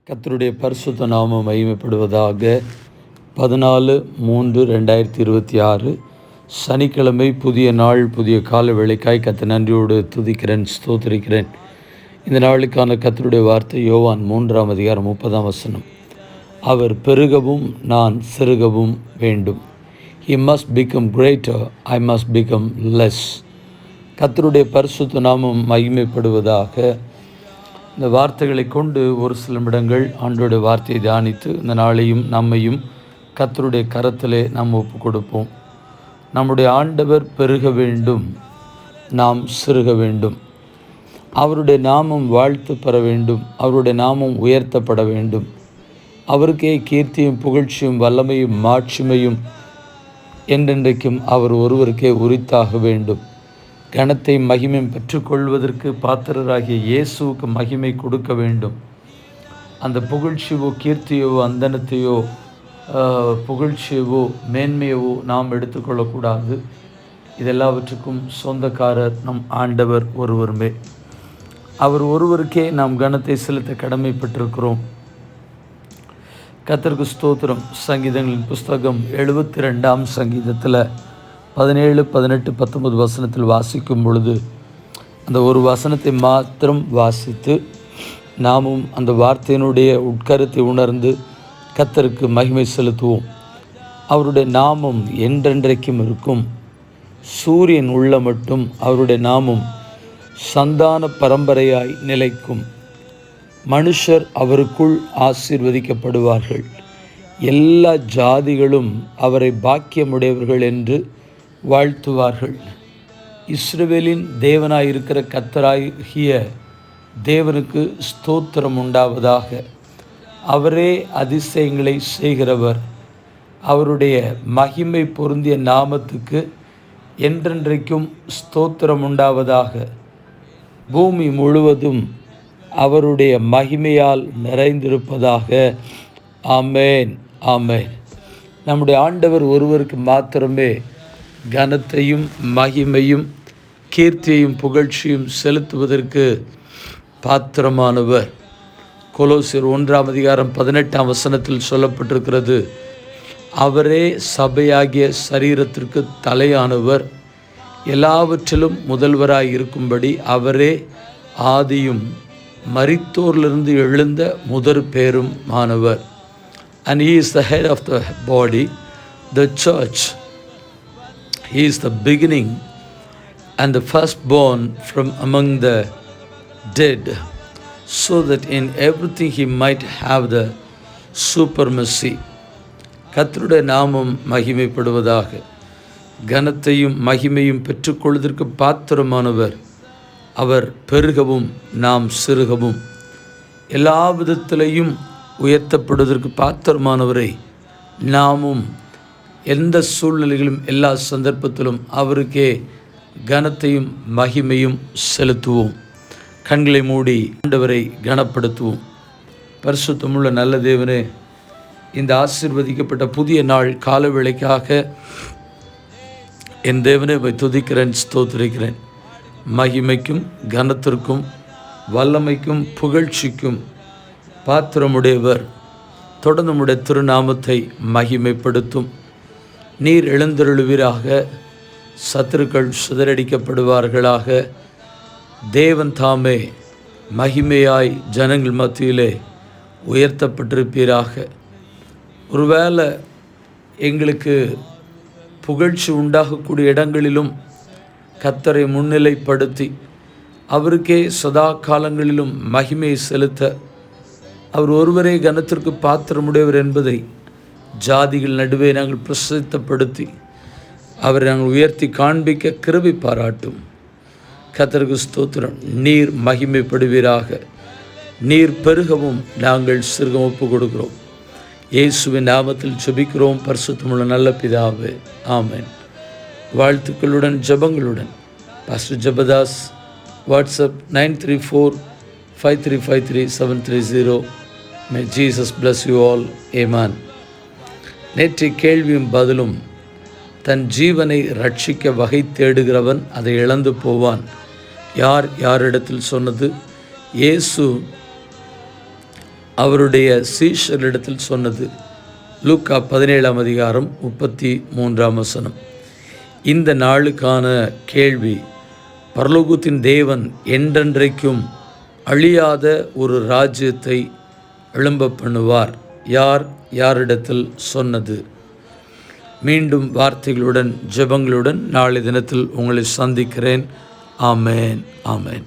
கர்த்தருடைய பரிசுத்த நாமம் மகிமைப்படுவதாக. 14/3/2026 சனிக்கிழமை, புதிய நாள், புதிய கால வேளைக்காய் கர்த்தர் நன்றியோடு துதிக்கிறேன், ஸ்தோத்திரிக்கிறேன். இந்த நாளுக்கான கர்த்தருடைய வார்த்தை யோவான் 3:30. அவர் பெருகவும் நான் சிறுகவும் வேண்டும். He must become greater, I must become less. கர்த்தருடைய பரிசுத்த நாமம் மகிமைப்படுவதாக. இந்த வார்த்தைகளை கொண்டு ஒரு சில நிமிடங்கள் ஆண்டவருடைய வார்த்தையை தியானித்து இந்த நாளையும் நம்மையும் கர்த்தருடைய கரத்திலே நாம் ஒப்பு கொடுப்போம். நம்முடைய ஆண்டவர் பெருக வேண்டும், நாம் சிறுக வேண்டும். அவருடைய நாமம் வாழ்த்து பெற வேண்டும், அவருடைய நாமம் உயர்த்தப்பட வேண்டும். அவருக்கே கீர்த்தியும் புகழ்ச்சியும் வல்லமையும் மாட்சிமையும் என்றென்றைக்கும் அவர் ஒருவருக்கே உரித்தாக வேண்டும். கனத்தை மகிமையும் பெற்றுக்கொள்வதற்கு பாத்திரராகிய இயேசுவுக்கு மகிமை கொடுக்க வேண்டும். அந்த புகழ்ச்சியவோ கீர்த்தியோ அந்தனத்தையோ புகழ்ச்சியவோ மேன்மையவோ நாம் எடுத்துக்கொள்ளக்கூடாது. இதெல்லாவற்றுக்கும் சொந்தக்காரர் நம் ஆண்டவர் ஒருவருமே. அவர் ஒருவருக்கே நாம் கனத்தை செலுத்த கடமைப்பட்டிருக்கிறோம். கர்த்தருக்கு ஸ்தோத்திரம். சங்கீதங்களின் புஸ்தகம் 72 சங்கீதத்தில் 17, 18, 19 வசனத்தில் வாசிக்கும் பொழுது அந்த ஒரு வசனத்தை மாத்திரம் வாசித்து நாமும் அந்த வார்த்தையினுடைய உட்கருத்தை உணர்ந்து கர்த்தருக்கு மகிமை செலுத்துவோம். அவருடைய நாமம் என்றென்றைக்கும் இருக்கும். சூரியன் உள்ள மட்டும் அவருடைய நாமம் சந்தான பரம்பரையாய் நிலைக்கும். மனுஷர் அவருக்குள் ஆசீர்வதிக்கப்படுவார்கள். எல்லா ஜாதிகளும் அவரை பாக்கியமுடையவர்கள் என்று வாழ்த்துவார்கள். இஸ்ரவேலின் தேவனாயிருக்கிற கர்த்தராகிய தேவனுக்கு ஸ்தோத்திரம் உண்டாவதாக. அவரே அதிசயங்களை செய்கிறவர். அவருடைய மகிமை பொருந்திய நாமத்துக்கு என்றென்றைக்கும் ஸ்தோத்திரம் உண்டாவதாக. பூமி முழுவதும் அவருடைய மகிமையால் நிறைந்திருப்பதாக. ஆமேன், ஆமேன். நம்முடைய ஆண்டவர் ஒருவருக்கு மாத்திரமே கனத்தையும் மகிமையும் கீர்த்தியையும் புகழ்ச்சியும் செலுத்துவதற்கு பாத்திரமானவர். கொலோசியர் 1:18 சொல்லப்பட்டிருக்கிறது, அவரே சபையாகிய சரீரத்திற்கு தலையானவர், எல்லாவற்றிலும் முதல்வராய் இருக்கும்படி அவரே ஆதியும் மரித்தோரிலிருந்து எழுந்த முதற் பேரும் ஆனவர். And he is the head of the body, the church. He is the beginning and the firstborn from among the dead, so that in everything he might have the supremacy. கர்த்தருடைய நாமம் மகிமைப்படுவதாக. கனத்தையும் மகிமையும் பெற்றுக்கொள்வதற்கு பாத்திரமானவர். அவர் பெருகவும் நாம் சிறுகவும் எல்லா விதத்திலையும் உயர்த்தப்படுவதற்கு பாத்திரமானவரை நாமும் எந்த சூழ்நிலைகளும் எல்லா சந்தர்ப்பத்திலும் அவருக்கே கனத்தையும் மகிமையும் செலுத்துவோம். கண்களை மூடி ஆண்டவரை கனப்படுத்துவோம். பரிசுத்தமுள்ள நல்ல தேவனே, இந்த ஆசீர்வதிக்கப்பட்ட புதிய நாள் காலவேளைக்காக என் தேவனை துதிக்கிறேன், ஸ்தோத்திரிக்கிறேன். மகிமைக்கும் கனத்திற்கும் வல்லமைக்கும் புகழ்ச்சிக்கும் பாத்திரமுடையவர். தொடர்ந்து நம்முடைய திருநாமத்தை மகிமைப்படுத்தும். நீர் எழுந்தருளுவீராக. சத்துருக்கள் சிதறடிக்கப்படுவார்களாக. தேவன் தாமே மகிமையாய் ஜனங்கள் மத்தியிலே உயர்த்தப்பட்டிருப்பீராக. ஒருவேளை எங்களுக்கு புகழ்ச்சி உண்டாகக்கூடிய இடங்களிலும் கர்த்தரை முன்னிலைப்படுத்தி அவருக்கே சதா காலங்களிலும் மகிமையை செலுத்த அவர் ஒருவரே கனத்திற்கு பாத்திரமுடையவர் என்பதை ஜாதிகள் நடுவே நாங்கள் பிரசித்தப்படுத்தி அவரை நாங்கள் உயர்த்தி காண்பிக்க கிருபை பாராட்டும். கர்த்தருக்கு ஸ்தோத்திரம். நீர் மகிமைப்படுவீராக. நீர் பெருகவும் நாங்கள் சிறுகம் ஒப்பு கொடுக்கிறோம். இயேசுவின் நாமத்தில் ஜெபிக்கிறோம் பரிசுத்தமுள்ள நல்ல பிதாவே, ஆமென். வாழ்த்துக்களுடன் ஜெபங்களுடன் pastor Jebadas. WhatsApp 9345353730. May Jesus bless you all. Amen. நேற்றைய கேள்வியும் பதிலும். தன் ஜீவனை ரட்சிக்க வகை தேடுகிறவன் அதை இழந்து போவான். யாரிடத்தில் சொன்னது? இயேசு அவருடைய சீஷரிடத்தில் சொன்னது. லூக்கா 17ஆம் அதிகாரம் 33ஆம் வசனம். இந்த நாளுக்கான கேள்வி: பரலோகத்தின் தேவன் என்றென்றைக்கும் அழியாத ஒரு ராஜ்யத்தை எழும்ப பண்ணுவார். யார் யாரிடத்தில் சொன்னது? மீண்டும் வார்த்தைகளுடன் ஜெபங்களுடன் நாளை தினத்தில் உங்களை சந்திக்கிறேன். ஆமேன், ஆமேன்.